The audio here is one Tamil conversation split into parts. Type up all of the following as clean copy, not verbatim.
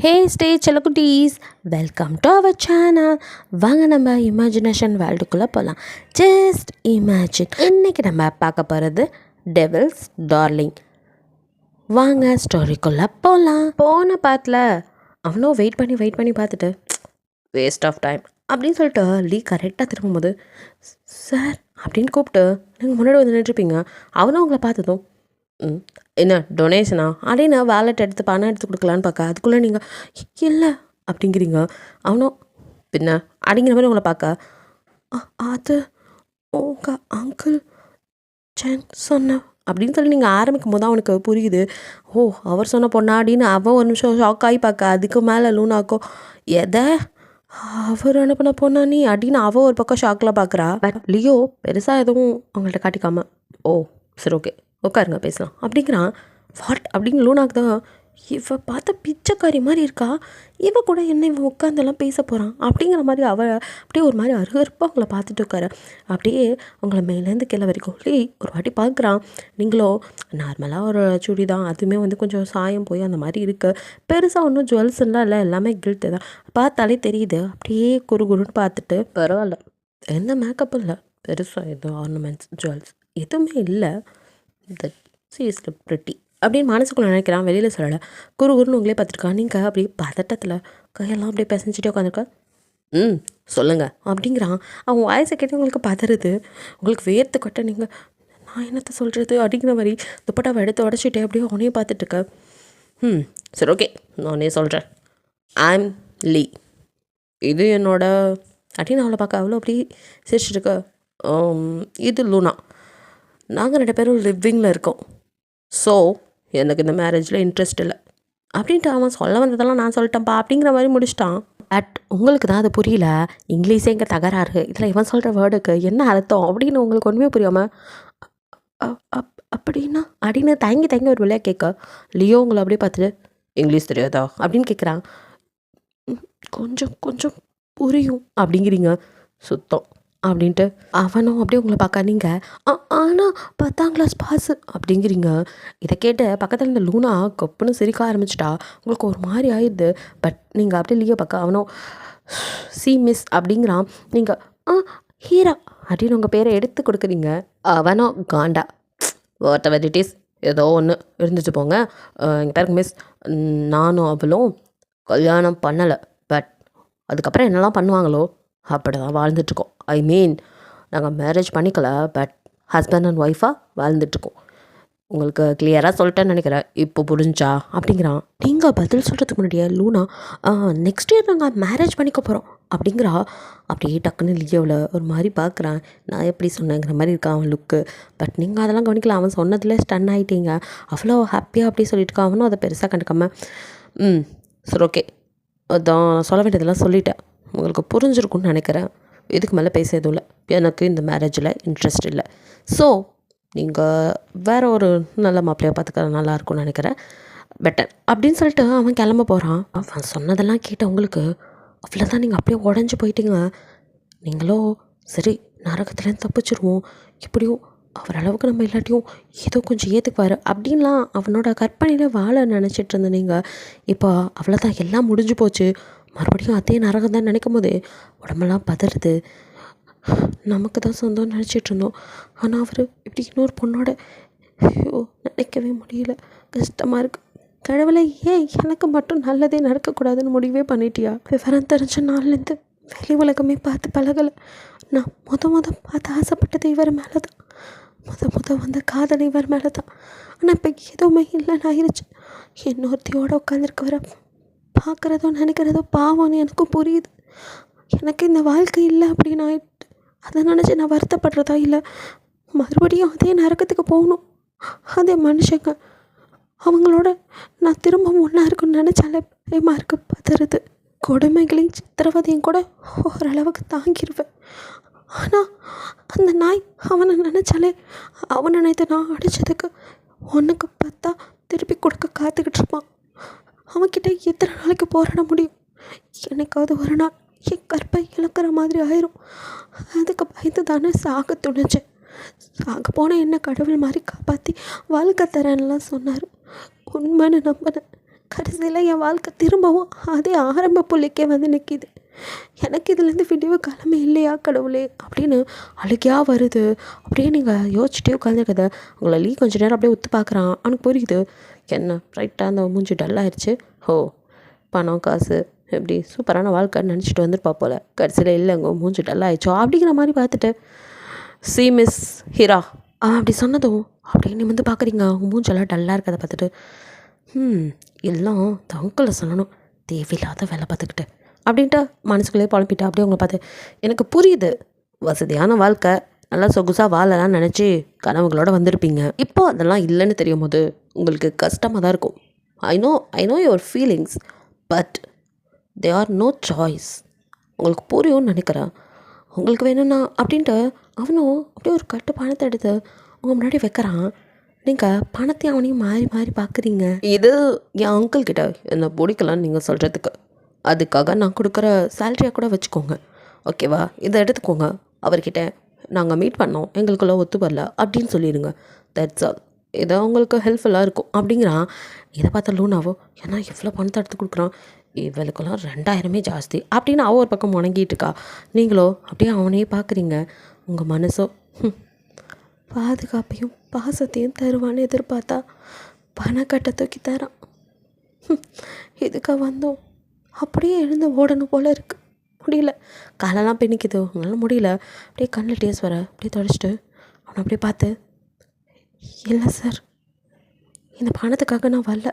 ஹே ஸ்டே செல்லக்குட்டீஸ், வெல்கம் டு அவர் சேனல். வாங்க நம்ம இமேஜினேஷன் வேர்ல்டுக்குள்ளே போகலாம். Just imagine. இன்றைக்கி நம்ம பார்க்க போகிறது டெவில்ஸ் டார்லிங். வாங்க ஸ்டோரிக்குள்ளே போகலாம். போன பாட்டில் அவனும் வெயிட் பண்ணி பார்த்துட்டு வேஸ்ட் ஆஃப் டைம் அப்படின்னு சொல்லிட்டு லீ கரெக்டாக திரும்பும்போது சார் அப்படின்னு கூப்பிட்டு நீங்கள் முன்னாடி வந்து நின்றுருப்பீங்க. அவனும் அவங்கள பார்த்ததும் என்ன டொனேஷனா அப்படின்னு வேலெட் எடுத்து பணம் எடுத்து கொடுக்கலான்னு பார்க்க அதுக்குள்ளே நீங்கள் இல்லை அப்படிங்கிறீங்க. அவனும் பின்ன அப்படிங்கிற மாதிரி உங்களை பார்க்க அது உங்கள் அங்கிள் சென் சொன்ன அப்படின்னு சொல்லி நீங்கள் ஆரம்பிக்கும் போது தான் அவனுக்கு புரியுது. ஓ அவர் சொன்ன பொண்ணா அப்படின்னு அவன் ஒரு நிமிஷம் ஷாக் ஆகி பார்க்க அதுக்கு மேலே லூனாக்கோ எதை அவர் அனுப்பின பொண்ணா நீ அப்படின்னு அவள் ஒரு பக்கம் ஷாக்கில் பார்க்குறா. பட் லியோ பெருசாக எதுவும் அவங்கள்ட்ட காட்டிக்காம ஓ சரி ஓகே உட்காருங்க பேசலாம் அப்படிங்கிறான். வாட் அப்படின்னு லூனாக்கு தான் இவ பார்த்த பிச்சைக்காரி மாதிரி இருக்கா, இவ கூட என்ன இவன் உட்காந்தெல்லாம் பேச போகிறான் அப்படிங்கிற மாதிரி அவள் அப்படியே ஒரு மாதிரி அருகருப்பாக அவங்கள பார்த்துட்டு உட்கார. அப்படியே அவங்கள மேலேருந்து கீழே வரைக்கும் ஒரு வாட்டி பார்க்குறான். நீங்களோ நார்மலாக ஒரு சுடி தான், அதுவுமே வந்து கொஞ்சம் சாயம் போய் அந்த மாதிரி இருக்குது. பெருசாக ஒன்றும் ஜுவல்ஸ்லாம் இல்லை, எல்லாமே கில்ட்டு தான், பார்த்தாலே தெரியுது. அப்படியே குறுகுறுன்னு பார்த்துட்டு பரவாயில்ல எந்த மேக்கப் இல்லை, பெருசாக எதுவும் ஆர்னமெண்ட்ஸ் ஜுவல்ஸ் எதுவுமே இல்லை, that C is look pretty அப்படின்னு மனசுக்குள்ளே நினைக்கிறான். வெளியில் சொல்லலை. குறுகுறுன்னு உங்களே பார்த்துருக்கா. நீங்கள் அப்படியே பதட்டத்தில் கையெல்லாம் அப்படியே பிசைஞ்சிட்டே உட்காந்துருக்கா. சொல்லுங்கள் அப்படிங்கிறான். அவன் வாய்ஸை கேட்டு உங்களுக்கு பதறுது, உங்களுக்கு வேர்த்து கொட்ட. நீங்கள் நான் என்னத்தை சொல்கிறது அப்படிங்கிற மாதிரி துப்பட்டாவை எடுத்து உடச்சிட்டே அப்படியே அவனையும் பார்த்துட்ருக்க. சரி ஓகே நானே சொல்கிறேன். ஐம் லீ, இது என்னோட அப்படின்னு அவளை பார்க்க அவ்வளோ அப்படி சிரிச்சிட்ருக்க. இது லூனா, நாங்கள் 2 பேரும் லிவிங்கில் இருக்கோம். ஸோ எனக்கு இந்த மேரேஜில் இன்ட்ரெஸ்ட் இல்லை அப்படின்ட்டு அவன் சொல்ல வந்ததெல்லாம் நான் சொல்லிட்டேன்ப்பா அப்படிங்கிற மாதிரி முடிச்சிட்டான். பட் உங்களுக்கு தான் அது புரியல. இங்கிலீஷே இங்கே தகராறு, இதில் இவன் சொல்கிற வேர்டுக்கு என்ன அர்த்தம் அப்படின்னு உங்களுக்கு ஒன்றுமே புரியாமல் அப்படின்னா அப்படின்னு தயங்கி ஒரு விளையா கேட்க லியோ உங்களை அப்படியே பார்த்துட்டு இங்கிலீஷ் தெரியாதா அப்படின்னு கேட்குறான். கொஞ்சம் கொஞ்சம் புரியும் அப்படிங்கிறீங்க. சுத்தம் அப்படின்ட்டு அவனும் அப்படியே உங்களை பார்க்க நீங்கள் ஆனால் 10ஆம் கிளாஸ் பாஸு அப்படிங்கிறீங்க. இதை கேட்டு பக்கத்தில் இருந்த லூனா கொப்புன்னு சிரிக்க ஆரம்பிச்சிட்டா. உங்களுக்கு ஒரு மாதிரி ஆயிடுது. பட் நீங்கள் அப்படியே லீவ பார்க்க அவனும் சி மிஸ் அப்படிங்கிறான். நீங்கள் ஹீரா அப்படின்னு உங்கள் பேரை எடுத்து கொடுக்குறீங்க. அவனும் காண்டா வாட் எவர் இட் இஸ் ஏதோ ஒன்று இருந்துச்சு போங்க. எங்கள் பேருக்கு மிஸ், நானும் அவளும் கல்யாணம் பண்ணலை, பட் அதுக்கப்புறம் என்னெல்லாம் பண்ணுவாங்களோ அப்படி தான் வாழ்ந்துட்டுருக்கோம். ஐ மீன் நாங்கள் மேரேஜ் பண்ணிக்கல, பட் ஹஸ்பண்ட் அண்ட் ஒய்ஃபாக வாழ்ந்துட்டுருக்கோம். உங்களுக்கு கிளியராக சொல்லிட்டேன்னு நினைக்கிறேன், இப்போ புரிஞ்சா அப்படிங்கிறான். நீங்கள் பதில் சொல்கிறதுக்கு முன்னாடியே லூனா நெக்ஸ்ட் இயர் நாங்கள் மேரேஜ் பண்ணிக்க போகிறோம் அப்படிங்கிறா. அப்படியே டக்குன்னு லியோவில் ஒரு மாதிரி பார்க்குறான். நான் எப்படி சொன்னேங்கிற மாதிரி இருக்கான் அவன் லுக்கு. பட் நீங்கள் அதெல்லாம் கவனிக்கல, அவன் சொன்னதில் ஸ்டன் ஆகிட்டீங்க. அவ்வளோ ஹாப்பியாக அப்படி சொல்லிட்டுருக்கான். அவனும் அதை பெருசாக கண்டுக்காம சரி ஓகே அதான் சொல்ல வேண்டியதெல்லாம் சொல்லிட்டேன், உங்களுக்கு புரிஞ்சிருக்குன்னு நினைக்கிறேன். இதுக்கு மேலே பேச எதுவும் இல்லை, எனக்கு இந்த மேரேஜில் இன்ட்ரெஸ்ட் இல்லை. ஸோ நீங்கள் வேறு ஒரு நல்ல மாப்பிள்ளையை பார்த்துக்க நல்லாயிருக்கும்னு நினைக்கிறேன், பெட்டர் அப்படின்னு சொல்லிட்டு அவன் கிளம்ப போகிறான். அவன் சொன்னதெல்லாம் கேட்ட உங்களுக்கு அவ்வளோதான், நீங்கள் அப்படியே உடஞ்சி போயிட்டீங்க. நீங்களோ சரி நரகத்துலேருந்து தப்பிச்சிருவோம், இப்படியும் அவர் அளவுக்கு நம்ம இல்லாட்டியும் ஏதோ கொஞ்சம் ஏற்றுக்குவார் அப்படின்லாம் அவனோட கற்பனையில் வாழ நினச்சிட்டு இருந்த நீங்கள் இப்போ அவ்வளோதான், எல்லாம் முடிஞ்சு போச்சு, மறுபடியும் அதே நரகம் தான் நினைக்கும் போதே உடம்பெல்லாம் பதறுது. நமக்கு தான் சொந்தம்னு நினச்சிட்டு இருந்தோம், ஆனால் அவர் இப்படி இன்னொரு பொண்ணோட, ஐயோ நினைக்கவே முடியல, கஷ்டமாக இருக்குது. கடவுளை ஏன் எனக்கு மட்டும் நல்லதே நடக்கக்கூடாதுன்னு முடிவே பண்ணிட்டியா? விவரம் தெரிஞ்ச நாள்லேருந்து வெளி உலகமே பார்த்து பழகலை. நான் பார்த்து ஆசைப்பட்டது இவர் மேலே தான், வந்த காதல் இவர் மேலே தான். ஆனால் இப்போ எதுவுமே இல்லைன்னு ஆயிடுச்சு. இன்னொருத்தியோடு உட்காந்துருக்க வர பார்க்குறதோ நினைக்கிறதோ பாவம்னு எனக்கும் புரியுது. எனக்கு இந்த வாழ்க்கை இல்லை அப்படின்னு ஆயிட்டு அதை நினச்சி நான் வருத்தப்படுறதா இல்லை, மறுபடியும் அதே நரக்கத்துக்கு போகணும். அதே மனுஷங்க அவங்களோட நான் திரும்ப ஒன்றா இருக்குன்னு நினச்சாலே பயமாக இருக்கு, பதறுது. கொடுமைகளையும் சித்திரவதையும் கூட ஓரளவுக்கு தாங்கிடுவேன். ஆனால் அந்த நாய் அவனை நினச்சாலே அவனை நினைத்து நான் அடித்ததுக்கு ஒன்றுக்கு 10 திருப்பி கொடுக்க காத்துக்கிட்டு இருப்பான். அவன்கிட்ட எத்தனை நாளைக்கு போராட முடியும்? என்னைக்காவது ஒரு நாள் என் கற்பை இழக்கிற மாதிரி ஆயிரும். அதுக்கு பயந்து தானே சாக துணிச்சேன். சாக போன என்ன கடவுள் மாதிரி காப்பாற்றி வாழ்க்கை தரேன்லாம் சொன்னார். உண்மைன்னு நம்பினேன். கடைசியில் என் வாழ்க்கை திரும்பவும் அதே ஆரம்ப புள்ளிக்கே வந்து நிற்கிது. எனக்கு இதுலேருந்து விடிவு காலமே இல்லையா கடவுளே அப்படின்னு அழுகையாக வருது. அப்படியே நீங்கள் யோசிச்சுட்டே உட்காந்துருக்கத உங்களை லீ கொஞ்சம் நேரம் அப்படியே ஒத்து பார்க்குறான். அவனுக்கு புரியுது என்ன ரைட்டாக அந்த மூஞ்சி டல்லாகிடுச்சு. ஓ பணம் காசு எப்படி சூப்பரான வாழ்க்கைன்னு நினச்சிட்டு வந்துருப்பா போல். கடைசியில் இல்லைங்க மூஞ்சி டல்லாகிடுச்சோ அப்படிங்கிற மாதிரி பார்த்துட்டு சி மிஸ் ஹீரா அப்படி சொன்னதும் அப்படியே நிமிந்து பார்க்குறீங்க. அவங்க மூஞ்செல்லாம் டல்லாக இருக்கிறத பார்த்துட்டு எல்லாம் தவக்கலை சொல்லணும் தேவையில்லாத வேலை பார்த்துக்கிட்டு அப்படின்ட்டு மனசுக்குள்ளேயே புலம்பிட்டா. அப்படியே உங்களை பார்த்து எனக்கு புரியுது வசதியான வாழ்க்கை நல்லா சொகுசாக வாழலாம் நினச்சி கனவுகளோடு வந்திருப்பீங்க. இப்போ அதெல்லாம் இல்லைன்னு தெரியும் போது உங்களுக்கு கஷ்டமாக தான் இருக்கும். I know your feelings but they are no choice. உங்களுக்கு புரியும்னு நினைக்கிறேன். உங்களுக்கு வேணும்னா அப்படின்ட்டு அவனும் அப்படியே ஒரு கட்டு பணத்தை எடுத்து உங்கள் முன்னாடி வைக்கிறான். நீங்கள் பணத்தையும் அவனையும் மாறி மாறி பார்க்குறீங்க. இது என் அங்கிள் கிட்ட என்னை பிடிக்கலான்னு நீங்கள் சொல்கிறதுக்கு, அதுக்காக நான் கொடுக்குற சேலரியாக கூட வச்சுக்கோங்க ஓகேவா. இதை எடுத்துக்கோங்க. அவர்கிட்ட நாங்கள் மீட் பண்ணோம் எங்களுக்குள்ளே ஒத்து வரல அப்படின்னு சொல்லிடுங்க. That's all. இதை உங்களுக்கு ஹெல்ப்ஃபுல்லாக இருக்கும் அப்படிங்கிறான். இதை பார்த்தா லூனாவோ ஏன்னா எவ்வளோ பணத்தை எடுத்து கொடுக்குறான், இவளுக்கெல்லாம் 2000 ஜாஸ்தி அப்படின்னு அவள் ஒரு பக்கம் முணங்கிட்டு இருக்கா. நீங்களோ அப்படியே அவனையே பார்க்குறீங்க. உங்கள் மனசோ பாதுகாப்பையும் பாசத்தையும் தருவான்னு எதிர்பார்த்தா பணக்கட்டை தூக்கி தரான். இதுக்காக வந்தோம் அப்படியே எழுந்து ஓடணும் போல் இருக்குது. முடியல, காலெல்லாம் பின்னிக்குது, உங்களால் முடியல. அப்படியே கண்ணில் டேஸ் வர அப்படியே தொடச்சிட்டு அவனை அப்படியே பார்த்து இல்லை சார் இந்த பணத்துக்காக நான் வரல,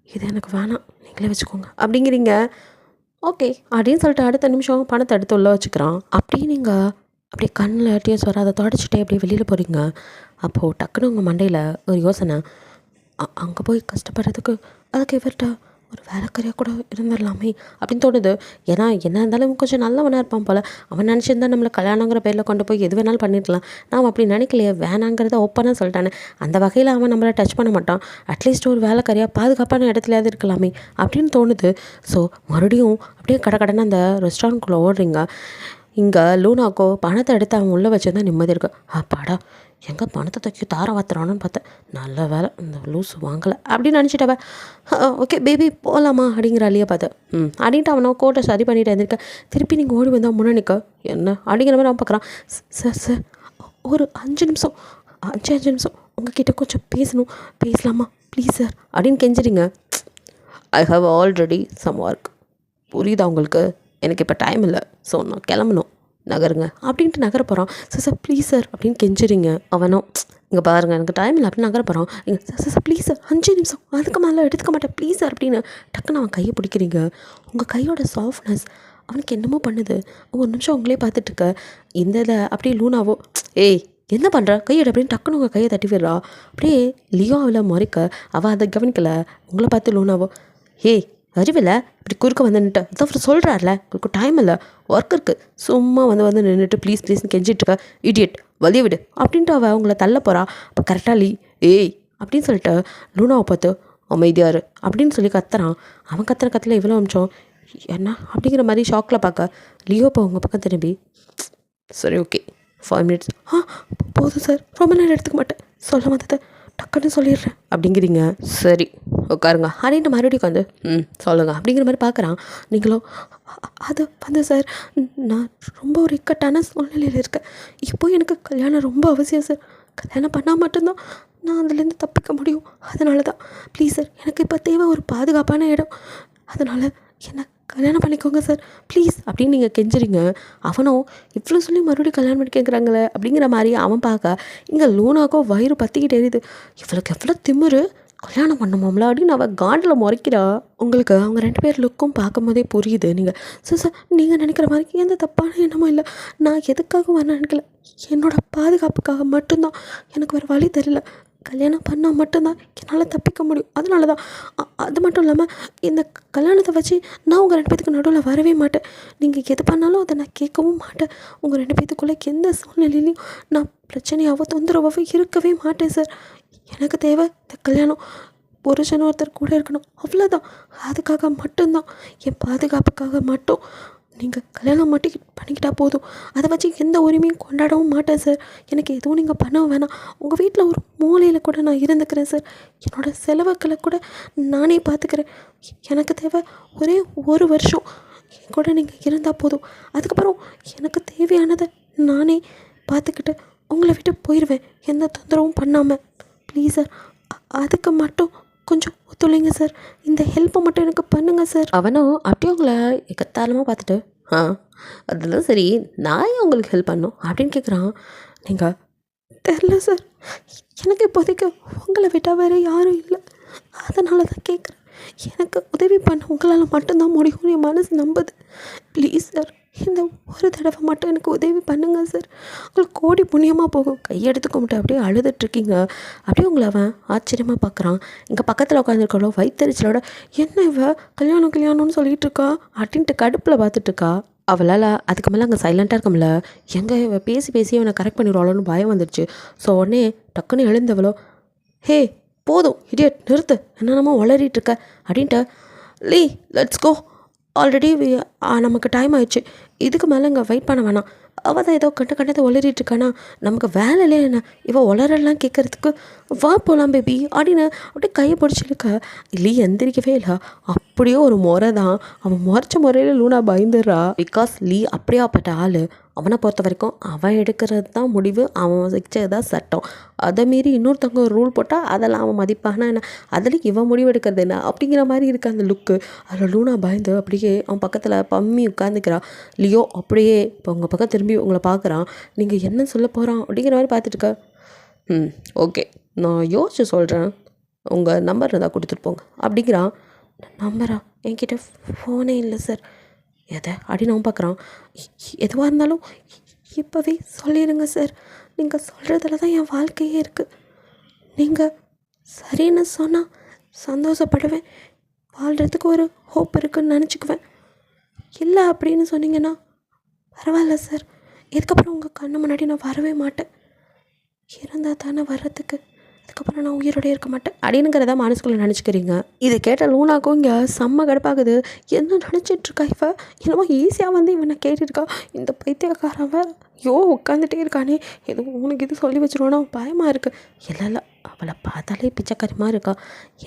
இது எனக்கு வேணாம் நீங்களே வச்சுக்கோங்க அப்படிங்கிறீங்க. ஓகே அப்படின்னு சொல்லிட்டு அடுத்த நிமிஷம் பணத்தை எடுத்து உள்ள வச்சுக்கிறான். அப்படியே நீங்கள் அப்படியே கண்ணில் டேஸ் வர அதை தொடச்சிட்டே அப்படியே வெளியில் போகிறீங்க. அப்போது டக்குன்னு உங்கள் மண்டையில் ஒரு யோசனை, அங்கே போய் கஷ்டப்படுறதுக்கு அதுக்கு இவர்கிட்ட ஒரு வேலைக்காரியாக கூட இருந்துடலாமே அப்படின்னு தோணுது. ஏன்னா என்ன இருந்தாலும் கொஞ்சம் நல்லவனாக இருப்பான் போல். அவன் நினச்சிருந்தா நம்மளை கல்யாணங்கிற பேரில் கொண்டு போய் எது வேணாலும் பண்ணிடலாம். நான் அப்படி நினைக்கலையே, வேணாங்கிறத ஓப்பனாக சொல்லிட்டானே. அந்த வகையில் அவன் நம்மளை டச் பண்ண மாட்டான். அட்லீஸ்ட் ஒரு வேலைக்காரியாக பாதுகாப்பான இடத்துலையாவது இருக்கலாமே அப்படின்னு தோணுது. ஸோ மறுபடியும் அப்படியே கடன்னு அந்த ரெஸ்டாரண்ட்குள்ளே ஓடுறீங்க. இங்கே லூனாக்கோ பணத்தை எடுத்து அவன் உள்ளே வச்சுருந்தா நிம்மதி இருக்கு. அப்பாடா எங்கே பணத்தை தூக்கி தார வாத்துறானு பார்த்தேன், நல்ல வேலை இந்த லூஸ் வாங்கலை அப்படின்னு நினச்சிட்டவ. ஓகே பேபி போகலாமா அப்படிங்கிற அழியை பார்த்தேன். அப்படின்ட்டு அவனை கோட்டை சரி பண்ணிட்டு இருந்திருக்க. திருப்பி நீங்கள் ஓடி வந்தால் முன்னே நிற்க என்ன அப்படிங்கிற மாதிரி அவன் பார்க்குறான். சார் ஒரு 5 நிமிஷம் உங்ககிட்ட கொஞ்சம் பேசலாமா ப்ளீஸ் சார் அப்படின்னு கெஞ்சிரிங்க. I have already some work. புரியுதா உங்களுக்கு? எனக்கு இப்போ டைம் இல்லை, ஸோ நான் கிளம்பணும், நகருங்க அப்படின்ட்டு நகர போகிறான். சார் ப்ளீஸ் சார் அப்படின்னு கெஞ்சிரிங்க. அவனும் இங்கே பாருங்கள் எனக்கு டைம் இல்லை அப்படின்னு நகர போகிறான். சார் ப்ளீஸ் சார் 5 நிமிஷம் அதுக்கு மேலே எடுத்துக்க மாட்டேன் ப்ளீஸ் சார் அப்படின்னு டக்குன்னு அவன் கையை பிடிக்கிறீங்க. உங்கள் கையோட சாஃப்ட்னஸ் அவனுக்கு என்னமோ பண்ணுது. ஒரு நிமிஷம் உங்களே பார்த்துட்ருக்க. இந்த இதை அப்படியே லூனாவோ ஏய் என்ன பண்ணுற கையெடு அப்படின்னு டக்குன்னு உங்கள் கையை தட்டி விடுறா. அப்படியே லியோ அவளை மறைக்க அவள் அதை கவனிக்கலை. உங்களை பார்த்து லூனாவோ ஏய் அறிவில்லை இப்படி குறுக்க வந்து நின்றுட்டு இதான் அவர் சொல்கிறார்ல உங்களுக்கு டைம் இல்லை ஒர்க் இருக்குது, சும்மா வந்து நின்றுட்டு ப்ளீஸ்னு கெஞ்சிட்ருக்க இடியட் வலிய விடு அப்படின்ட்டு அவள் அவங்கள தள்ள போகிறா. அப்போ கரெக்டாக ஏய் அப்படின்னு சொல்லிட்டு லூனாவை பார்த்து அமைதியாரு அப்படின்னு சொல்லி கத்துறான். அவன் கத்துல இவ்வளோ நிமிஷம் என்ன அப்படிங்கிற மாதிரி ஷாக்கில் பார்க்க லியோ இப்போ உங்கள் பக்கம் திரும்பி சரி ஓகே 5 மினிட்ஸ் போதும் சார் ரொம்ப நேரம் எடுத்துக்க மாட்டேன், சொல்ல வந்ததை டக்குன்னு சொல்லிடுறேன் அப்படிங்கிறீங்க. சரி உட்காருங்க அப்படின்ட்டு மறுபடியும் வந்து சொல்லுங்கள் அப்படிங்கிற மாதிரி பார்க்குறான். நீங்களும் அது வந்து சார் நான் ரொம்ப ஒரு இக்கட்டான சூழ்நிலையில் இருக்கேன். இப்போ எனக்கு கல்யாணம் ரொம்ப அவசியம் சார். கல்யாணம் பண்ணால் மட்டும்தான் நான் அதுலேருந்து தப்பிக்க முடியும். அதனால தான் ப்ளீஸ் சார் எனக்கு இப்போ தேவை ஒரு பாதுகாப்பான இடம், அதனால் என்ன கல்யாணம் பண்ணிக்கோங்க சார் ப்ளீஸ் அப்படின்னு நீங்கள் கெஞ்சுறீங்க. அவனும் இவ்வளோ சொல்லி மறுபடியும் கல்யாணம் பண்ணி கேட்குறாங்களே அப்படிங்கிற மாதிரி அவன் பார்க்க இங்கே லூனாக்கோ வயிறு பற்றிக்கிட்டு எரியுது. இவளுக்கு எவ்வளோ திமிரு, கல்யாணம் பண்ணுமோம்ல அப்படின்னு அவள் காண்டில் முறைக்கிறா. உங்களுக்கு அவங்க 2 பேர் லுக்கும் பார்க்கும் போதே புரியுது. நீங்கள் சார் நீங்கள் நினைக்கிற மாதிரி எந்த தப்பான எண்ணமும் இல்லை. நான் எதுக்காக வர நினைக்கல, என்னோடய பாதுகாப்புக்காக மட்டும்தான். எனக்கு வேறு வழி தெரியல, கல்யாணம் பண்ணால் மட்டும்தான் என்னால் தப்பிக்க முடியும். அதனால தான். அது மட்டும் இல்லாமல் இந்த கல்யாணத்தை வச்சு நான் உங்கள் 2 பேத்துக்கு நடுவில் வரவே மாட்டேன். நீங்கள் எது பண்ணாலும் அதை நான் கேட்கவும் மாட்டேன். உங்கள் 2 பேத்துக்குள்ளே எந்த சூழ்நிலையிலையும் நான் பிரச்சனையாவோ தொந்தரவாவோ இருக்கவே மாட்டேன் சார். எனக்கு தேவை இந்த கல்யாணம், புருஷன் ஒருத்தர் கூட இருக்கணும், அவ்வளோதான். அதுக்காக மட்டும்தான், என் பாதுகாப்புக்காக மட்டும் நீங்கள் கல்யாணம் மட்டும் பண்ணிக்கிட்டா போதும். அதை வச்சு எந்த உரிமையும் கொண்டாடவும் மாட்டேன் சார். எனக்கு எதுவும் நீங்கள் பண்ண வேணாம். உங்கள் வீட்டில் ஒரு மூலையில் கூட நான் இருந்துக்கிறேன் சார். என்னோடய செலவுக்களை கூட நானே பார்த்துக்கிறேன். எனக்கு தேவை ஒரே ஒரு வருஷம் என் கூட நீங்கள் இருந்தால் போதும். அதுக்கப்புறம் எனக்கு தேவையானதை நானே பார்த்துக்கிட்டு உங்களை விட்டு போயிடுவேன், எந்த தொந்தரவும் பண்ணாமல். ப்ளீஸ் சார், அதுக்கு மட்டும் கொஞ்சம் ஒத்துழைங்க சார். இந்த ஹெல்ப்பை மட்டும் எனக்கு பண்ணுங்கள் சார். அவனும் அப்படியே உங்களை எக்கத்தாளமாக பார்த்துட்டு, ஆ அதெல்லாம் சரி, நான் ஏன் உங்களுக்கு ஹெல்ப் பண்ணணும் அப்படின்னு கேட்குறான். நீங்கள் தெரில சார், எனக்கு இப்போதைக்கு உங்களை விட்டால் வேறு யாரும் இல்லை, அதனால தான் கேட்குறேன். எனக்கு உதவி பண்ண உங்களால் மட்டும்தான் முடியும்னு என் மனசு நம்புது. ப்ளீஸ் சார், இந்த ஒரு தடவை மட்டும் எனக்கு உதவி பண்ணுங்கள் சார். உங்களுக்கு கோடி புண்ணியமாக போகும். கையெடுத்து கும்பிட்டு அப்படியே அழுதுட்ருக்கீங்க. அப்படியே உங்களை அவன் ஆச்சரியமாக பார்க்குறான். இங்கே பக்கத்தில் உட்காந்துருக்கோ வயிற்றுச்சலோட, என்ன இவ கல்யாணம்னு சொல்லிகிட்டு இருக்கா அப்படின்ட்டு கடுப்பில் பார்த்துட்ருக்கா. அவளால் அதுக்கு மேலே அங்கே சைலண்ட்டாக இருக்கமில்ல, எங்கே இவ பேசி பேசி அவனை கரெக்ட் பண்ணிடுவாளோன்னு பயம் வந்துடுச்சு. ஸோ உடனே டக்குன்னு எழுந்தவளோ, ஹே போதும் இடியட், நிறுத்து, என்னென்னமோ வளரிட்டுருக்க அப்படின்ட்டு, லீ லெட்ஸ் கோ, ஆல்ரெடி நமக்கு டைம் ஆயிடுச்சு, இதுக்கு மேலே இங்கே வெயிட் பண்ண வேணாம். அவள் தான் ஏதோ கண்டதை உளறிட்டுருக்கானா, நமக்கு வேலையிலே என்ன இவள் உளரெல்லாம் கேட்குறதுக்கு, வா போகலாம் பேபி அப்படின்னு அப்படியே கையை பிடிச்சிருக்க. இல்லையே எந்திரிக்கவே இல்லை. அப்படியே ஒரு முறை தான், அவன் முறைச்ச முறையில் லூனா பயந்துடுறா. பிகாஸ் லீ அப்படியே அப்பட்ட ஆள். அவனை பொறுத்த வரைக்கும் அவன் எடுக்கிறது தான் முடிவு, அவன் வச்சது தான் சட்டம். அதை மீறி இன்னொருத்தவங்க ஒரு ரூல் போட்டால் அதெல்லாம் அவன் மதிப்பானா என்ன, அதில் இவன் முடிவு எடுக்கிறது என்ன அப்படிங்கிற மாதிரி இருக்குது அந்த லுக்கு. அதில் லூனா பயந்து அப்படியே அவன் பக்கத்தில் பம்மி உட்காந்துக்கிறா. லியோ அப்படியே இப்போ உங்கள் பக்கம் திரும்பி உங்களை பார்க்குறான். நீங்கள் என்ன சொல்ல போகிறான் அப்படிங்கிற மாதிரி பார்த்துட்டுக்க. ஓகே, நான் யோசிச்சு சொல்கிறேன், உங்கள் நம்பர் இருந்தால் கொடுத்துட்டு போங்க அப்படிங்கிறான். நம்பரா? என்கிட்ட ஃபோனே இல்லை சார். எதை அப்படின்னு அவன் பார்க்குறான். எதுவாக இருந்தாலும் இப்போவே சொல்லிடுங்க சார். நீங்கள் சொல்கிறதுல தான் என் வாழ்க்கையே இருக்குது. நீங்கள் சரின்னு சொன்னால் சந்தோஷப்படுவேன், வாழ்கிறதுக்கு ஒரு ஹோப் இருக்குதுன்னு நினச்சிக்குவேன். இல்லை அப்படின்னு சொன்னீங்கன்னா பரவாயில்ல சார், இதுக்கப்புறம் உங்கள் கண்ணு முன்னாடி நான் வரவே மாட்டேன். இருந்தால் தானே வர்றதுக்கு, அதுக்கப்புறம் நான் உயிரோட இருக்க மாட்டேன் அப்படின்னுங்கிறத மனசுக்குள்ளே நினச்சிக்கிறீங்க. இதை கேட்ட லூனாக்கும் இங்கே செம்ம கடுப்பாகுது. என்ன நினச்சிட்ருக்கா இவ, என்னமோ ஈஸியாக வந்து இவனை கேட்டுருக்கா. இந்த பைத்தியக்காரவன் உட்காந்துட்டே இருக்கானே, எதுவும் உனக்கு இது சொல்லி வச்சுருவானோ பயமாக இருக்குது. இல்லை அவளை பார்த்தாலே பிச்சைக்காரியமாக இருக்கா,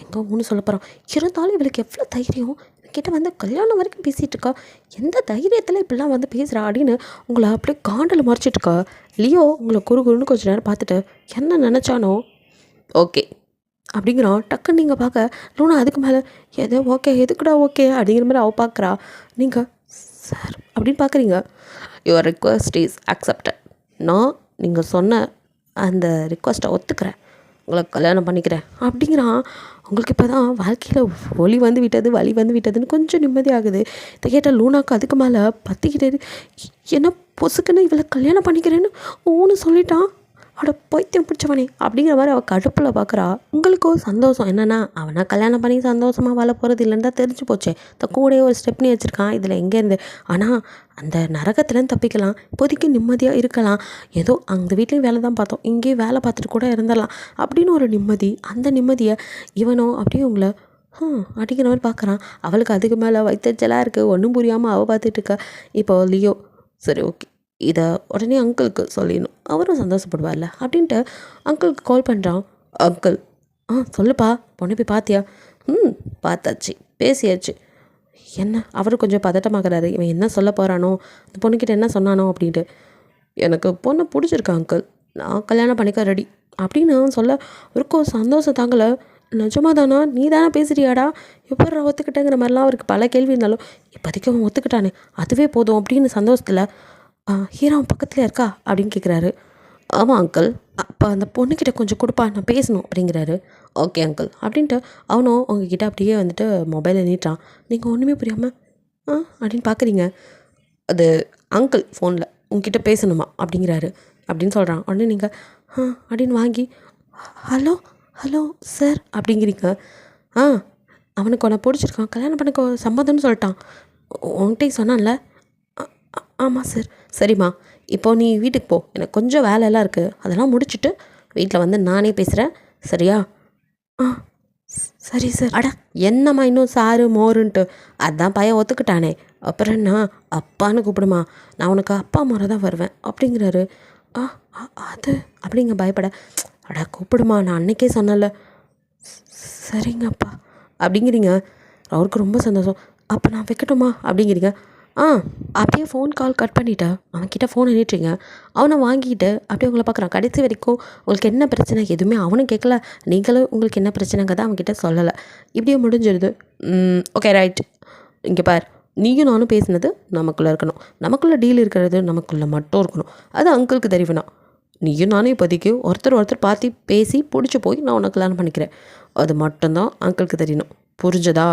எங்கே ஊன்னு சொல்ல போகிறான். இருந்தாலும் இவளுக்கு எவ்வளோ தைரியம், கிட்ட வந்து கல்யாணம் வரைக்கும் பேசிகிட்டு இருக்கா, எந்த தைரியத்தில் இப்படிலாம் வந்து பேசுகிறா அப்படின்னு உங்களை அப்படியே காண்டில் மறைச்சிட்ருக்கா. லியோ உங்களை குறுன்னு கொஞ்சம் நேரம் பார்த்துட்டு என்ன நினச்சானோ ஓகே அப்படிங்கிறான். டக்குன்னு நீங்கள் பார்க்க லூனா அதுக்கு மேலே எதோ ஓகே, எதுக்குடா ஓகே அப்படிங்கிற மாதிரி அவள் பார்க்குறா. நீங்கள் சார் அப்படின்னு பார்க்குறீங்க. Your request is accepted. நான் நீங்கள் சொன்ன அந்த ரிக்வெஸ்ட்டை ஒத்துக்கிறேன், உங்களை கல்யாணம் பண்ணிக்கிறேன் அப்படிங்கிறான். உங்களுக்கு இப்போ தான் வாழ்க்கையில் ஒளி வந்து விட்டது, வலி வந்து விட்டதுன்னு கொஞ்சம் நிம்மதியாகுது. இதை கேட்டால் லூனாக்கு அதுக்கு மேலே பற்றிக்கிட்டே, என்ன பொசுக்குன்னு இவளை கல்யாணம் பண்ணிக்கிறேன்னு ஊன்னு சொல்லிட்டான், அவட பைத்தியம் பிடிச்சவனே அப்படிங்கிற மாதிரி அவள் கடுப்பில் பார்க்குறா. உங்களுக்கும் சந்தோஷம் என்னென்னா, அவனை கல்யாணம் பண்ணி சந்தோஷமாக வாழ போகிறது இல்லைன்னு தான் தெரிஞ்சு போச்சே. கூடயே ஒரு ஸ்டெப்னி வச்சுருக்கான், இதில் எங்கேருந்து. ஆனால் அந்த நரகத்துலேருந்து தப்பிக்கலாம், இப்போதைக்கு நிம்மதியாக இருக்கலாம். ஏதோ அந்த வீட்லேயும் வேலை தான் பார்த்தோம், இங்கேயும் வேலை பார்த்துட்டு கூட இருந்துடலாம் அப்படின்னு ஒரு நிம்மதி. அந்த நிம்மதியை இவனோ அப்படியே உங்களை அப்படிங்கிற மாதிரி பார்க்குறான். அவளுக்கு அதுக்கு மேலே வைத்தச்சலாக இருக்குது, ஒன்றும் புரியாமல் அவள் பார்த்துட்டு இருக்கா. இப்போ லியோ சரி ஓகே, இதை உடனே அங்கிளுக்கு சொல்லிடணும், அவரும் சந்தோஷப்படுவார்ல அப்படின்ட்டு அங்கிளுக்கு கால் பண்ணுறான். அங்கிள் சொல்லுப்பா, பொண்ணு போய் பார்த்தியா? பார்த்தாச்சு, பேசியாச்சு. என்ன அவரு கொஞ்சம் பதட்டமாகறாரு, இவன் என்ன சொல்ல போகிறானோ, அந்த பொண்ணுக்கிட்ட என்ன சொன்னானோ அப்படின்ட்டு. எனக்கு பொண்ணை பிடிச்சிருக்கா அங்கிள், நான் கல்யாணம் பண்ணிக்க ரெடி அப்படின்னு சொல்ல அவருக்கும் சந்தோஷம் தாங்கலை. நிஜமாக தானா, நீ தானே பேசுகிறியாடா, எப்படி ஒத்துக்கிட்டேங்கிற மாதிரிலாம் அவருக்கு பல கேள்வி இருந்தாலும் இப்போதைக்கு அவன் ஒத்துக்கிட்டானே அதுவே போதும் அப்படின்னு சந்தோஷத்தில் ஹீரோ பக்கத்தில் இருக்கா அப்படின்னு கேட்குறாரு. ஆமாம் அங்கிள், அப்போ அந்த பொண்ணுக்கிட்ட கொஞ்சம் கொடுப்பா, நான் பேசணும் அப்படிங்கிறாரு. ஓகே அங்கிள் அப்படின்ட்டு அவனும் உங்ககிட்ட அப்படியே வந்துட்டு மொபைலை நீட்டான். நீங்கள் ஒன்றுமே புரியாமல் அப்படின்னு பார்க்குறீங்க. அது அங்கிள் ஃபோனில் உங்ககிட்ட பேசணுமா அப்படிங்கிறாரு அப்படின்னு சொல்கிறான். உடனே நீங்கள் அப்படின்னு வாங்கி ஹலோ ஹலோ சார் அப்படிங்கிறீங்க. அவனுக்கு உன்னை பிடிச்சிருக்கான், கல்யாணம் பண்ண சம்மதம்னு சொல்லிட்டான், உன்கிட்டையும் சொன்னான்ல. ஆமாம் சார். சரிம்மா, இப்போது நீ வீட்டுக்கு போ, எனக்கு கொஞ்சம் வேலையெல்லாம் இருக்குது, அதெல்லாம் முடிச்சுட்டு வீட்டில் வந்து நானே பேசுகிறேன், சரியா? சரி சார். அட என்னம்மா இன்னும் சாரு மோருன்ட்டு, அதான் பையன் ஒத்துக்கிட்டானே, அப்புறம் என்ன அப்பான்னு கூப்பிடுமா, நான் உனக்கு அப்பா முறை தான் வருவேன் அப்படிங்கிறாரு. ஆ அது அப்படிங்க பயப்பட, அட கூப்பிடுமா, நான் அன்னைக்கே சொன்னல. சரிங்கப்பா அப்படிங்கிறீங்க. அவருக்கு ரொம்ப சந்தோஷம். அப்போ நான் வைக்கட்டுமா அப்படிங்கிறீங்க. ஆ அப்படியே ஃபோன் கால் கட் பண்ணிவிட்டு அவன்கிட்ட ஃபோனை நீட்டுறீங்க. அவனை வாங்கிட்டு அப்படியே உங்களை பார்க்குறான். கடைசி வரைக்கும் உங்களுக்கு என்ன பிரச்சனை எதுவுமே அவனும் கேட்கல, நீங்களும் உங்களுக்கு என்ன பிரச்சனைங்கிறத அவன்கிட்ட சொல்லலை. இப்படியே முடிஞ்சிருது. ஓகே ரைட், இங்கே பார், நீயும் நானும் பேசினது நமக்குள்ளே இருக்கணும், நமக்குள்ளே டீல் இருக்கிறது நமக்குள்ளே மட்டும் இருக்கணும். அது அங்கிளுக்கு தெரியுதுண்ணா. நீயும் நானும் இப்போதைக்கு ஒருத்தர் பார்த்து பேசி பிடிச்சி போய் நான் உனக்கு கல்யாணம் பண்ணிக்கிறேன், அது மட்டும்தான் அங்கிளுக்கு தெரியணும். புரிஞ்சதா?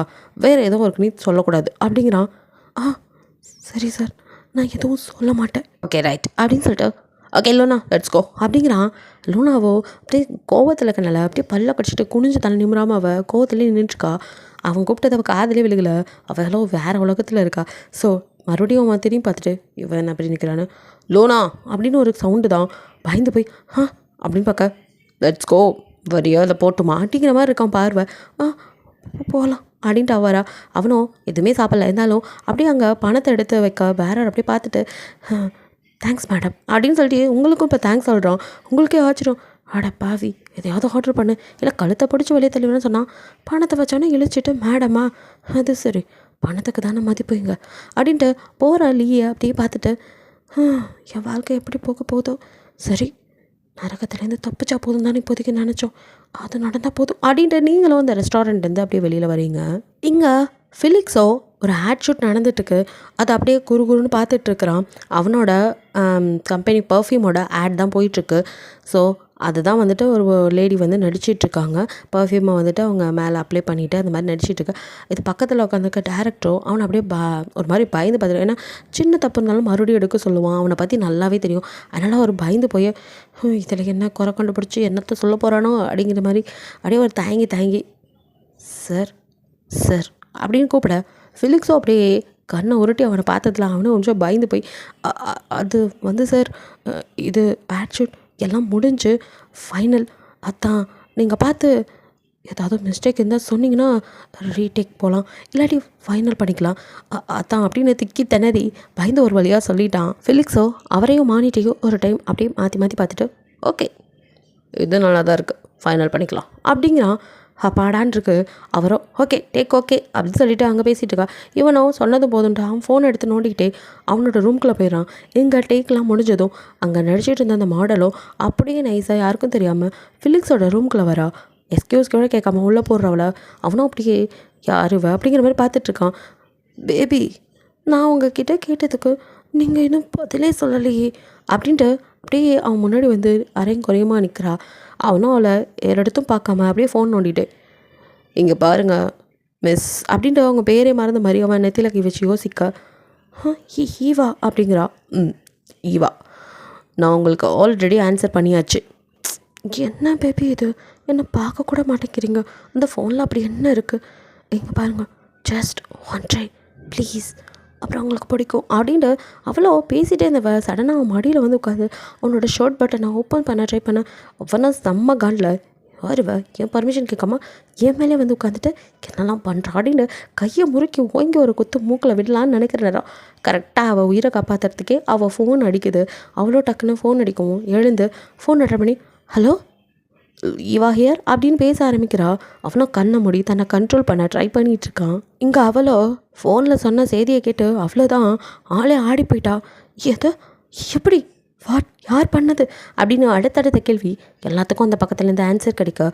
வேறு எதுவும் இருக்கு நீ சொல்லக்கூடாது அப்படிங்கிறான். ஆ சரி சார், நான் எதுவும் சொல்ல மாட்டேன். ஓகே ரைட் அப்படின்னு சொல்லிட்டு, ஓகே லூனா லெட்ஸ் கோ அப்படிங்கிறான். லூனாவோ அப்படியே கோவத்தில் இருக்கனால அப்படியே பல்ல கடிச்சிட்டு குனிஞ்சு தலை நிமிராமல் அவள் கோவத்துலேயே நின்றுட்டுருக்கா. அவன் கூப்பிட்டது அவள் காதலே விழுகலை. அவளும் வேறு உலகத்தில் இருக்கா. ஸோ மறுபடியும் அவன் திரும்பி பார்த்துட்டு இவன் என்ன அப்படி நிற்கிறான்னு, லோனா அப்படின்னு ஒரு சவுண்டு தான். பயந்து போய் அப்படின்னு பார்க்க, லெட்ஸ் கோ வரியா இல்லை போட்டுமா அப்படிங்கிற மாதிரி இருக்கான் பார்வை. போகலாம் அப்படின்ட்டு அவரா. அவனும் எதுவுமே சாப்பிடல, இருந்தாலும் அப்படியே அங்கே பணத்தை எடுத்து வைக்க வேற அப்படியே பார்த்துட்டு, தேங்க்ஸ் மேடம் அப்படின்னு சொல்லிட்டு உங்களுக்கும் இப்போ தேங்க்ஸ் சொல்கிறான். உங்களுக்கே ஆச்சிரும். அட பாவி, எதையாவது ஆர்டர் பண்ணு, இல்லை கழுத்தை பிடிச்சி வெளியே தள்ளுவேன்னு சொன்னான். பணத்தை வச்சோன்னே இழிச்சிட்டு மேடமா, அது சரி பணத்துக்கு தானே மதிப்புங்க அப்படின்ட்டு போகிற லீயை அப்படியே பார்த்துட்டு, என் வாழ்க்கை எப்படி போக போதோ, சரி நரகத்துலேருந்து தப்பிச்சா போதும் தானே இப்போதைக்கு நினச்சோம், அது நடந்தால் போதும் அப்படின்ட்டு நீங்களும் அந்த ரெஸ்டாரண்ட்லேருந்து அப்படியே வெளியில் வரீங்க. இங்கே ஃபிலிக்ஸோ ஒரு ஆட் ஷூட் நடந்துட்டுருக்கு. அது அப்படியே குறுகுறுன்னு பார்த்துட்ருக்குறான். அவனோட கம்பெனி பர்ஃப்யூமோட ஆட் தான் போயிட்டுருக்கு. ஸோ அதுதான் வந்துட்டு ஒரு லேடி வந்து நடிச்சிட்ருக்காங்க. பர்ஃப்யூமை வந்துட்டு அவங்க மேலே அப்ளை பண்ணிவிட்டு அந்த மாதிரி நடிச்சிட்ருக்கு. இது பக்கத்தில் உட்காந்துருக்க டேரக்டரும் அவனை அப்படியே ஒரு மாதிரி பயந்து பார்த்துரு. ஏன்னா சின்ன தப்பு இருந்தாலும் மறுபடியும் எடுக்க சொல்லுவான். அவனை பற்றி நல்லாவே தெரியும். அதனால் அவர் பயந்து போய் இதில் என்ன குறை கண்டுபிடிச்சி என்னத்தை சொல்ல போகிறானோ அப்படிங்கிற மாதிரி அப்படியே ஒரு தயங்கி சார் சார் அப்படின்னு கூப்பிட, ஃபிலிக்ஸோ அப்படியே கண்ணை உருட்டி அவனை பார்த்ததுல அவனும் கொஞ்சம் பயந்து போய், அது வந்து சார் இது ஆட் ஷூட் எல்லாம் முடிஞ்சு ஃபைனல், அதான் நீங்கள் பார்த்து ஏதாவது மிஸ்டேக் இருந்தால் சொன்னிங்கன்னா ரீடேக் போகலாம், இல்லாட்டி ஃபைனல் பண்ணிக்கலாம், அதான் அப்படின்னு திக்கி திணறி பயந்து ஒரு வழியாக சொல்லிட்டான். ஃபிலிக்ஸோ அவரையும் மானிட்டையும் ஒரு டைம் அப்படியே மாற்றி பார்த்துட்டு, ஓகே இது நல்லா தான் இருக்குது, ஃபைனல் பண்ணிக்கலாம் அப்படிங்கிறான். அப்பாடான் இருக்கு. அவரோ ஓகே டேக் ஓகே அப்படின்னு சொல்லிட்டு அங்கே பேசிகிட்டு இருக்கா. இவனோ சொன்னது போதுன்ட்டு அவன் ஃபோன் எடுத்து நோண்டிக்கிட்டே அவனோட ரூம்குள்ளே போயிடறான். இங்கே டேக்லாம் முடிஞ்சதும் அங்கே நடிச்சிட்டு இருந்த அந்த மாடலோ அப்படியே நைஸாக யாருக்கும் தெரியாமல் ஃபிலிக்ஸோட ரூம்குள்ளே வரா. எக்ஸ்கியூஸ் கூட கேட்காம உள்ளே போடுறவள. அவனும் அப்படியே யாருவ அப்படிங்கிற மாதிரி பார்த்துட்ருக்கான். பேபி, நான் உங்ககிட்ட கேட்டதுக்கு நீங்கள் இன்னும் பதிலே சொல்லலையே அப்படின்ட்டு அப்படியே அவன் முன்னாடி வந்து அரையும் குறையுமா நிற்கிறா. அவனும் அவளை இடத்தும் பார்க்காம அப்படியே ஃபோன் நோண்டிட்டு, இங்கே பாருங்கள் மிஸ் அப்படின்ட்டு அவங்க பேரே மறந்த மாதிரி அவன் நெத்தியில் கை வச்சு யோசிக்க, ஈவா அப்படிங்கிறா. ஈவா, நான் உங்களுக்கு ஆல்ரெடி ஆன்சர் பண்ணியாச்சு. என்ன பேபி இது, என்ன பார்க்கக்கூட மாட்டேங்கிறீங்க, அந்த ஃபோனில் அப்படி என்ன இருக்குது, இங்கே பாருங்கள் ஜஸ்ட் ஒன் ட்ரை ப்ளீஸ், அப்புறம் அவங்களுக்கு பிடிக்கும் அப்படின்ட்டு அவ்வளோ பேசிகிட்டே இருந்தவ சடனாக அவன் மடியில் வந்து உட்காந்து அவனோட ஷர்ட் பட்டனை ஓப்பன் பண்ண ட்ரை பண்ண, அவனா செம்ம காண்டில் யாருவ என் பர்மிஷன் கேட்காம என் மேலே வந்து உட்காந்துட்டு என்னெல்லாம் பண்ணுறா அப்படின்னு கையை முறுக்கி ஓங்கி ஒரு குத்து மூக்கில் விடலான்னு நினைக்கிற நேரம் கரெக்டாக அவள் உயிரை காப்பாற்றுறதுக்கே அவள் ஃபோன் அடிக்குது. அவ்வளோ டக்குன்னு ஃபோன் அடிக்கவும் எழுந்து ஃபோன் அட்டன் பண்ணி, ஹலோ ஈவா ஹியர் அப்படின்னு பேச ஆரம்பிக்கிறா. அவனும் கண்ணை மூடி தன்னை கண்ட்ரோல் பண்ண ட்ரை பண்ணிகிட்ருக்கான். இங்கே அவளோ ஃபோனில் சொன்ன செய்தியை கேட்டு அவ்வளோதான் ஆளே ஆடி போயிட்டா. எது, எப்படி, வாட், யார் பண்ணது அப்படின்னு அடுத்தடுத்த கேள்வி எல்லாத்துக்கும் அந்த பக்கத்துலேருந்து ஆன்சர் கிடைக்க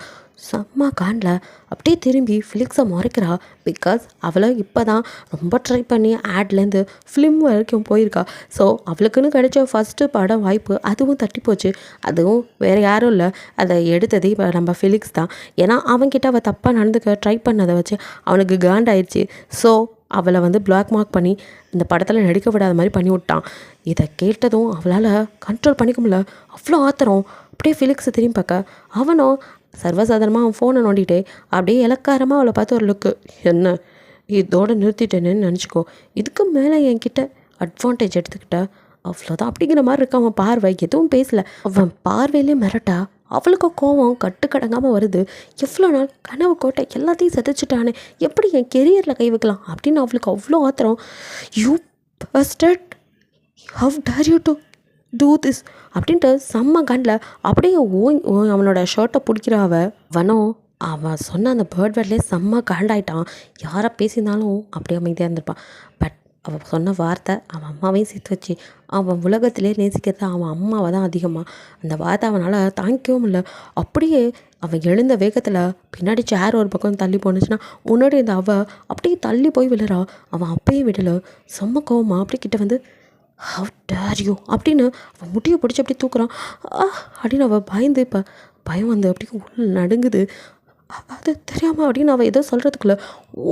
செம்ம காண்டில் அப்படியே திரும்பி ஃபிலிக்ஸை மறைக்கிறா. பிகாஸ் அவளை இப்போ தான் ரொம்ப ட்ரை பண்ணி ஆட்லேருந்து ஃபிலிம் வரைக்கும் போயிருக்கா. ஸோ அவளுக்குன்னு கிடைச்ச ஃபஸ்ட்டு படம் வாய்ப்பு அதுவும் தட்டி போச்சு. அதுவும் வேறு யாரும் இல்லை, அதை எடுத்தது இப்போ நம்ம ஃபிலிக்ஸ் தான். ஏன்னா அவன்கிட்ட அவள் தப்பாக நடந்துக்க ட்ரை பண்ணதை வச்சு அவனுக்கு காண்டாயிடுச்சு. ஸோ அவளை வந்து பிளாக் மார்க் பண்ணி இந்த படத்தில் நடிக்க விடாத மாதிரி பண்ணி விட்டான். இதை கேட்டதும் அவளால் கண்ட்ரோல் பண்ணிக்க முடியல. அவ்வளோ ஆத்திரம். அப்படியே ஃபிலிக்ஸை திரும்பி பார்க்க அவனும் சர்வசாதாரணமாக அவன் ஃபோனை நோண்டிகிட்டே அப்படியே இலக்காரமாக அவளை பார்த்து ஒரு லுக்கு, என்ன இதோடு நிறுத்திட்டேன்னு நினச்சிக்கோ, இதுக்கு மேலே என்கிட்ட அட்வான்டேஜ் எடுத்துக்கிட்ட அவ்வளோதான் அப்படிங்கிற மாதிரி இருக்க அவன் பார்வை. எதுவும் பேசலை. அவன் பார்வையிலே மிரட்டா அவளுக்கு கோவம் கட்டுக்கடங்காமல் வருது. எவ்வளோ நாள் கனவு கோட்டை எல்லாத்தையும் செதைச்சிட்டானே, எப்படி என் கெரியரில் கை வைக்கலாம் அப்படின்னு அவளுக்கு அவ்வளோ ஆத்திரம். You busted, how dare you to do this அப்படின்ட்டு செம்ம கண்டில் அப்படியே அவனோட ஷர்ட்டை பிடிக்கிறா. அவன் சொன்ன அந்த பேர்ட் வேர்ட்லேயே செம்ம காண்டாயிட்டான். யாரை பேசினாலும் அப்படியே அமைதியாக இருந்திருப்பான். பட் அவன் சொன்ன வார்த்தை அவன் அம்மாவையும் சேர்த்து வச்சு அவன் உலகத்திலே நேசிக்கிறது அவன் அம்மாவை தான் அதிகமாக. அந்த வார்த்தை அவனால் தாங்கிக்கவும் இல்லை. அப்படியே அவன் எழுந்த வேகத்தில் பின்னாடி சேர் ஒரு பக்கம் தள்ளி போனுச்சுன்னா முன்னாடி இந்த அப்படியே தள்ளி போய் விழுறா. அவன் அப்பயும் விடலை. செம்ம கோவமா அப்படி கிட்ட வந்து ஹவ் டேர் யூ அப்படின்னு அவன் முட்டியை பிடிச்சி அப்படி தூக்குறான். அப்படின்னு அவள் பயந்து இப்போ பயம் வந்து அப்படியே உள்ள நடுங்குது. அது தெரியாமல் அப்படின்னு அவள் ஏதோ சொல்கிறதுக்குள்ள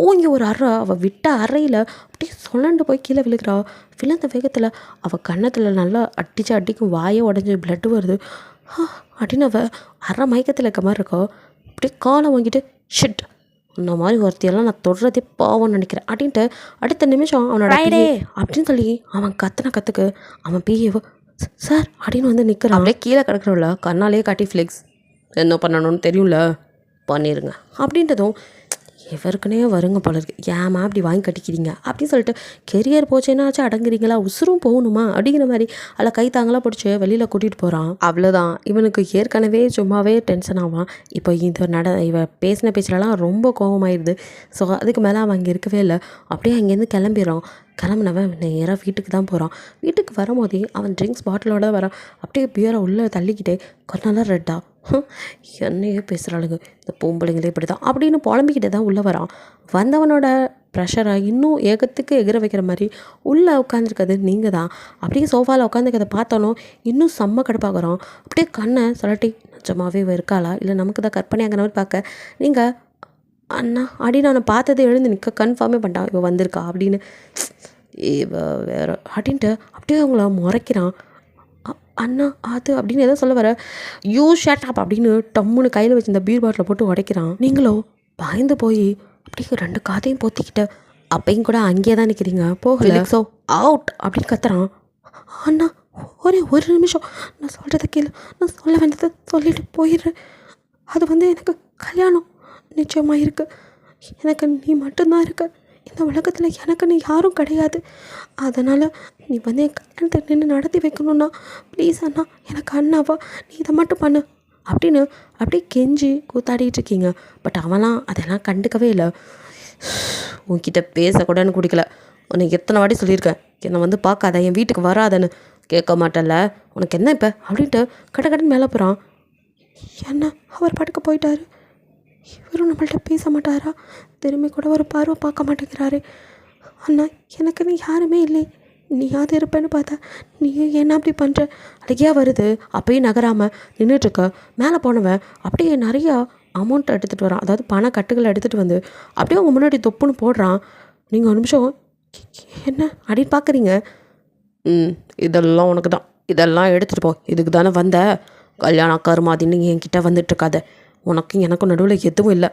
ஓங்கி ஒரு அவள் விட்ட அறையில் அப்படியே சொல்லண்டு போய் கீழே விழுகிறா. விழுந்த வேகத்தில் அவள் கன்னத்தில் நல்லா அடிக்கும் வாயை உடஞ்சி பிளட்டு வருது. அப்படின்னு அவள் அரை மயக்கத்தில் இருக்க மாதிரி இருக்கா. அப்படியே காலை வாங்கிட்டு ஷிட், இந்த மாதிரி ஒருத்தையெல்லாம் நான் தொடுறதே பாவம்னு நினைக்கிறேன் அப்படின்ட்டு அடுத்த நிமிஷம் அவனோட அப்படின்னு சொல்லி அவன் கத்துக்கு அவன் பிஏவோ சார் அப்படின்னு வந்து நிற்கிறான். அப்படியே கீழே கிடக்கிறவள கண்ணாலே காட்டி ஃப்ளெக்ஸ் என்ன பண்ணணும்னு தெரியும்ல பண்ணிடுங்க அப்படின்றதும் இவருக்குனே வருங்க போல இருக்கு. ஏமா அப்படி வாங்கி கட்டிக்கிறீங்க அப்படின்னு சொல்லிட்டு கெரியர் போச்சேன்னாச்சும் அடங்குறீங்களா, உசுரும் போகணுமா அப்படிங்கிற மாதிரி அதில் கை தாங்களாக பிடிச்சி வெளியில் கூட்டிகிட்டு போகிறான். அவ்வளோதான், இவனுக்கு ஏற்கனவே சும்மாவே டென்ஷன் ஆவான். இப்போ இவ பேசின பேச்சிலலாம் ரொம்ப கோபமாயிடுது. ஸோ அதுக்கு மேலே அவன் அங்கே இருக்கவே இல்லை. அப்படியே அங்கேருந்து கிளம்பிடுறான். கிளம்புனவன் நேராக வீட்டுக்கு தான் போகிறான். வீட்டுக்கு வரும்போதே அவன் ட்ரிங்க்ஸ் பாட்டிலோட வரான். அப்படியே பியரை உள்ளே தள்ளிக்கிட்டே கொஞ்சம் ரெட்டா என்னையே பேசுகிறாளுங்க இந்த பொம்பளைங்களே இப்படி தான் அப்படின்னு புலம்பிக்கிட்டே தான் உள்ளே வரான். வந்தவனோட ப்ரெஷரை இன்னும் ஏகத்துக்கு எகிற வைக்கிற மாதிரி உள்ளே உட்காந்துருக்கிறது நீங்கள் தான். அப்படியே சோஃபாவில் உட்காந்துக்கிறத பார்த்தாலும் இன்னும் செம்ம கடுப்பாகிறோம். அப்படியே கண்ணை சொல்லட்டி நிஜமாவே இருக்காளா இல்லை நமக்கு தான் கற்பனையாகிற மாதிரி பார்க்க நீங்கள் அண்ணா அப்படின்னு நான் பார்த்தது எழுந்து நிற்க கன்ஃபார்மே பண்ணிட்டான் இவன் வந்திருக்கா அப்படின்னு. இவ வேற அப்படின்ட்டு அப்படியே அவங்கள முறைக்கிறான். அண்ணா அது அப்படின்னு எதோ சொல்ல வர யூ ஷட் அப் அப்படின்னு டம்முன்னு கையில் வச்சு இந்த பீர் பாட்டில் போட்டு உடைக்கிறான். நீங்களோ பயந்து போய் அப்படியே 2 காதையும் பொத்திக்கிட்ட அப்பையும் கூட அங்கேயே தான் நிற்கிறீங்க போகல ஸோ அவுட் அப்படின்னு கத்துறான். அண்ணா ஒரு நிமிஷம் நான் சொல்கிறத கேளு, நான் சொல்ல வேண்டியதை சொல்லிட்டு போயிடுறேன். அது வந்து எனக்கு கல்யாணம் நிச்சயமாக இருக்குது. எனக்கு நீ மட்டும்தான் இருக்க இந்த உலகத்தில். எனக்குன்னு யாரும் கிடையாது. அதனால் நீ வந்து என் கல்யாணத்தை நின்று நடத்தி வைக்கணும்னா ப்ளீஸ் அண்ணா, எனக்கு அண்ணாவா நீ இதை மட்டும் பண்ணு அப்படின்னு அப்படியே கெஞ்சி கூத்தாடிட்டு இருக்கீங்க. பட் அவன்லாம் அதெல்லாம் கண்டுக்கவே இல்லை. உன்கிட்ட பேசக்கூடன்னு குடிக்கல. உனக்கு எத்தனை வாட்டி சொல்லியிருக்கேன் என்னை வந்து பார்க்காத, என் வீட்டுக்கு வராதன்னு. கேட்க மாட்டேன்ல, உனக்கு என்ன இப்போ அப்படின்ட்டு கடன்னு மேலே போகிறான். என்ன அவர் பாட்டுக்கு போயிட்டாரு. இவரும் நம்மள்ட்ட பேச மாட்டாரா? திரும்பி கூட ஒரு பார்வை பார்க்க மாட்டேங்கிறாரு. அண்ணா எனக்குன்னு யாருமே இல்லை, நீயாவது இருப்பேன்னு பார்த்தா நீயும் என்ன அப்படி பண்ணுற? அழகியாக வருது அப்பயும் நகராமல் நின்றுட்டுருக்க. மேலே போனவன் அப்படியே நிறையா அமௌண்ட் எடுத்துகிட்டு வரான், அதாவது பண கட்டுகளை எடுத்துகிட்டு வந்து அப்படியே அவங்க முன்னாடி தொப்புன்னு போடுறான். நீங்கள் ஒரு நிமிஷம் என்ன அப்படின்னு பார்க்குறீங்க. இதெல்லாம் உனக்கு தான், இதெல்லாம் எடுத்துகிட்டு போ, இதுக்கு தானே வந்த. கல்யாணம் கருமாதின்னு என்கிட்ட வந்துட்டுருக்காத. உனக்கும் எனக்கும் நடுவில் எதுவும் இல்லை.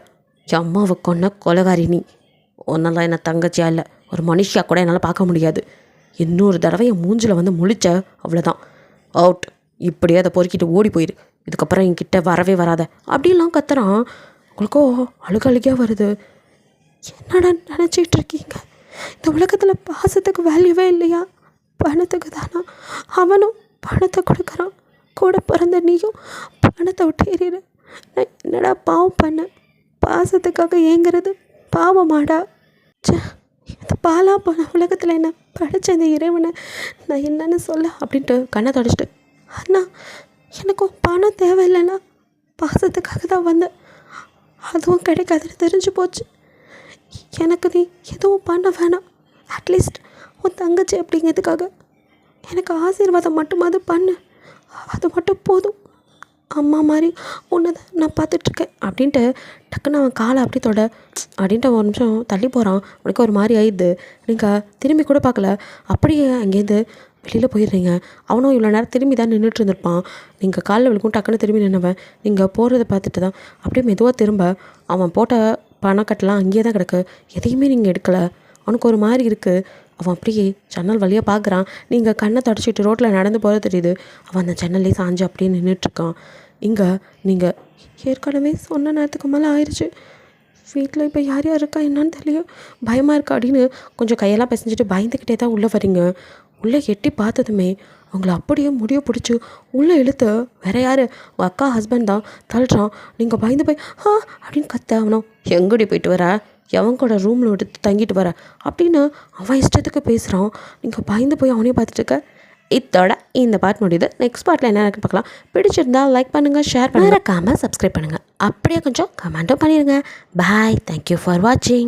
என் அம்மாவை கொன்ன கொலகாரி நீ. ஒன்னெல்லாம் என்ன தங்கச்சியா இல்லை, ஒரு மனுஷியா கூட என்னால் பார்க்க முடியாது. இன்னொரு தடவை என் மூஞ்சில் வந்து முழிச்ச அவ்வளோதான், அவுட். இப்படியே அதை பொறுக்கிட்டு ஓடி போயிடு. இதுக்கப்புறம் என்கிட்ட வரவே வராத அப்படின்லாம் கத்துறான். உங்களுக்கோ அழுகையாக வருது. என்னடா நினச்சிக்கிட்டு இருக்கீங்க? இந்த உலகத்தில் பாசத்துக்கு வேல்யூவே இல்லையா? பணத்துக்கு தானா? அவனும் பணத்தை கொடுக்குறான், கூட பிறந்த நீயும் பணத்தை விட்டு ஏறிடு. நான் என்னடா பாவம் பண்ண? பாசத்துக்காக ஏங்குறது பாவமாடா? இந்த பாலா போன உலகத்தில் என்ன படைச்ச இந்த இறைவனை நான் என்னன்னு சொல்ல அப்படின்ட்டு கண்ணை தொடச்சிட்டு, அண்ணா எனக்கும் பணம் தேவையில்லைண்ணா, பாசத்துக்காக தான் வந்தேன். அதுவும் கிடைக்காதுன்னு தெரிஞ்சு போச்சு. எனக்கு நீ எதுவும் பண்ண வேணாம். அட்லீஸ்ட் உன் தங்கச்சி அப்படிங்கிறதுக்காக எனக்கு ஆசீர்வாதம் மட்டுமாவது பண்ணு, அது மட்டும் போதும். அம்மா மாதிரி உன்னை தான் நான் பார்த்துட்ருக்கேன் அப்படின்ட்டு டக்குன்னு அவன் காலை அப்படி தொட அப்படின்ட்டு ஒரு நிமிஷம் தள்ளி போகிறான். அவனுக்கு ஒரு மாதிரி ஆயிடுது. நீங்கள் திரும்பி கூட பார்க்கல, அப்படியே அங்கேருந்து வெளியில் போயிடுறீங்க. அவனும் இவ்வளோ நேரம் திரும்பி தான் நின்றுட்டு இருந்திருப்பான். நீங்கள் காலில் விழுக்கும் டக்குன்னு திரும்பி நின்னவன் நீங்கள் போகிறத பார்த்துட்டு தான் அப்படியே மெதுவாக திரும்ப அவன் போட்ட பணக்கட்டெலாம் அங்கேயே தான் கிடக்கு. எதையுமே நீங்கள் எடுக்கலை. அவனுக்கு ஒரு மாதிரி இருக்குது. அவன் அப்படியே ஜன்னல் வழியாக பார்க்குறான். நீங்கள் கண்ணை தொடச்சிட்டு ரோட்டில் நடந்து போகிற தெரியுது. அவன் அந்த ஜன்னல்லே சாஞ்சு அப்படியே நின்றுட்டுருக்கான். இங்கே நீங்கள் ஏற்கனவே சொன்ன நேரத்துக்கு மேலே ஆயிடுச்சு. வீட்டில் இப்போ யார் யார் இருக்கா என்னான்னு தெரியல, பயமாக இருக்கா அப்படின்னு கொஞ்சம் கையெல்லாம் பிசைஞ்சிட்டு பயந்துக்கிட்டே தான் உள்ளே வரீங்க. உள்ளே எட்டி பார்த்ததுமே அவங்கள அப்படியே முடிய பிடிச்சி உள்ளே இழுத்து வேற யார் உங்கள் அக்கா ஹஸ்பண்ட் தான் தள்ளுறான். நீங்கள் பயந்து போய் அப்படின்னு கத்த அவனும் எங்கடி போயிட்டு வர, எவன் கூட ரூமில் எடுத்து தங்கிட்டு வர அப்படின்னு அவன் இஷ்டத்துக்கு பேசுகிறான். நீங்கள் பயந்து போய் அவனையும் பார்த்துட்டு இருக்க. இதோட இந்த பார்ட் முடியுது. நெக்ஸ்ட் பார்ட்டில் என்ன இருக்குன்னு பார்க்கலாம். பிடிச்சிருந்தா லைக் பண்ணுங்கள், ஷேர் பண்ணுங்கள், மறக்காமல் சப்ஸ்கிரைப் பண்ணுங்கள். அப்படியே கொஞ்சம் கமெண்ட்டும் பண்ணிடுங்க. பாய், தேங்க்யூ ஃபார் வாட்சிங்.